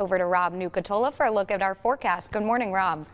over to Rob Nucatola for a look at our forecast. Good morning, Rob.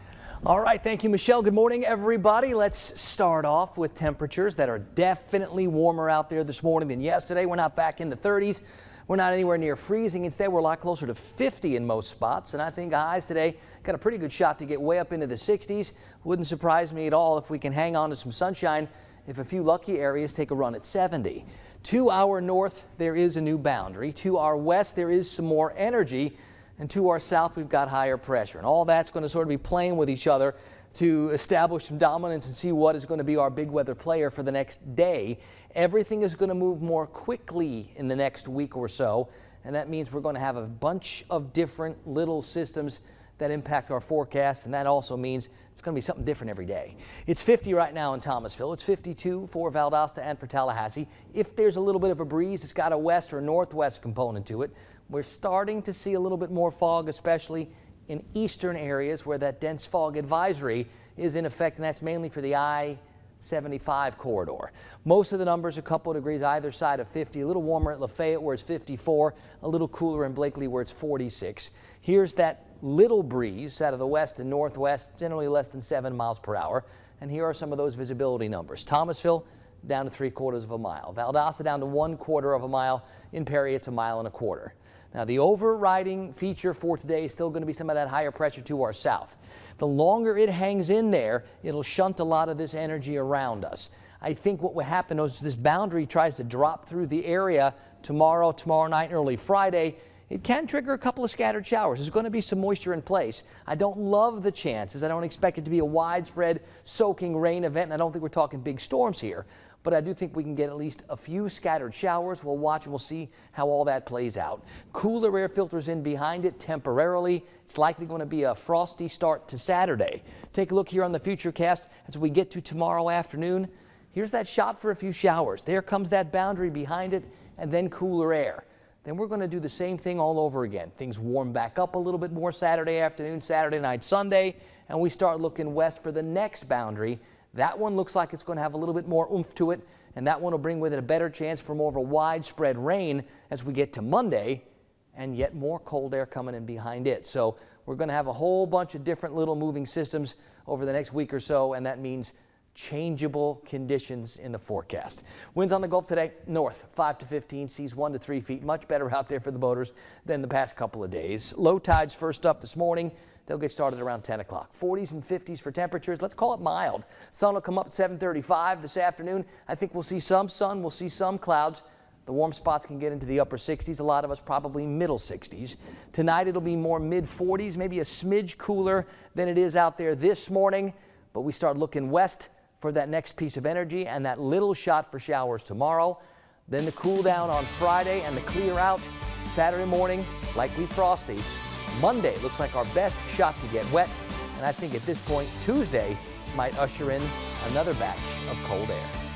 All right, thank you, Michelle. Good morning, everybody. Let's start off with temperatures that are definitely warmer out there this morning than yesterday. We're not back in the 30s. We're not anywhere near freezing. Instead, we're a lot closer to 50 in most spots. And I think highs today got a pretty good shot to get way up into the 60s. Wouldn't surprise me at all if we can hang on to some sunshine if a few lucky areas take a run at 70. To our north, there is a new boundary. To our west, there is some more energy. And to our south, we've got higher pressure. And all that's going to sort of be playing with each other to establish some dominance and see what is going to be our big weather player for the next day. Everything is going to move more quickly in the next week or so. And that means we're going to have a bunch of different little systems that impact our forecast. And that also means it's going to be something different every day. It's 50 right now in Thomasville. It's 52 for Valdosta and for Tallahassee. If there's a little bit of a breeze, it's got a west or northwest component to it. We're starting to see a little bit more fog, especially in eastern areas where that dense fog advisory is in effect, and that's mainly for the I-75 corridor. Most of the numbers a couple of degrees either side of 50. A little warmer at Lafayette where it's 54, a little cooler in Blakely where it's 46. Here's that little breeze out of the west and northwest, generally less than 7 miles per hour. And here are some of those visibility numbers. Thomasville down to 3/4 of a mile. Valdosta down to 1/4 of a mile. In Perry, it's 1.25 miles. Now, the overriding feature for today is still going to be some of that higher pressure to our south. The longer it hangs in there, it'll shunt a lot of this energy around us. I think what will happen is this boundary tries to drop through the area tomorrow night, and early Friday. It can trigger a couple of scattered showers. There's going to be some moisture in place. I don't love the chances. I don't expect it to be a widespread soaking rain event, and I don't think we're talking big storms here. But I do think we can get at least a few scattered showers. We'll watch and we'll see how all that plays out. Cooler air filters in behind it temporarily. It's likely going to be a frosty start to Saturday. Take a look here on the Futurecast as we get to tomorrow afternoon. Here's that shot for a few showers. There comes that boundary behind it, and then cooler air. Then we're going to do the same thing all over again. Things warm back up a little bit more Saturday afternoon, Saturday night, Sunday, and we start looking west for the next boundary. That one looks like it's going to have a little bit more oomph to it, and that one will bring with it a better chance for more of a widespread rain as we get to Monday, and yet more cold air coming in behind it. So we're going to have a whole bunch of different little moving systems over the next week or so, and that means changeable conditions in the forecast. Winds on the Gulf today, north 5 to 15, seas 1 to 3 feet. Much better out there for the boaters than the past couple of days. Low tides first up this morning. They'll get started around 10 o'clock. 40s and 50s for temperatures. Let's call it mild. Sun will come up at 7:35 this afternoon. I think we'll see some sun. We'll see some clouds. The warm spots can get into the upper 60s. A lot of us probably middle 60s. Tonight it'll be more mid 40s, maybe a smidge cooler than it is out there this morning. But we start looking west for that next piece of energy and that little shot for showers tomorrow. Then the cool down on Friday and the clear out Saturday morning, likely frosty. Monday looks like our best shot to get wet. And I think at this point, Tuesday might usher in another batch of cold air.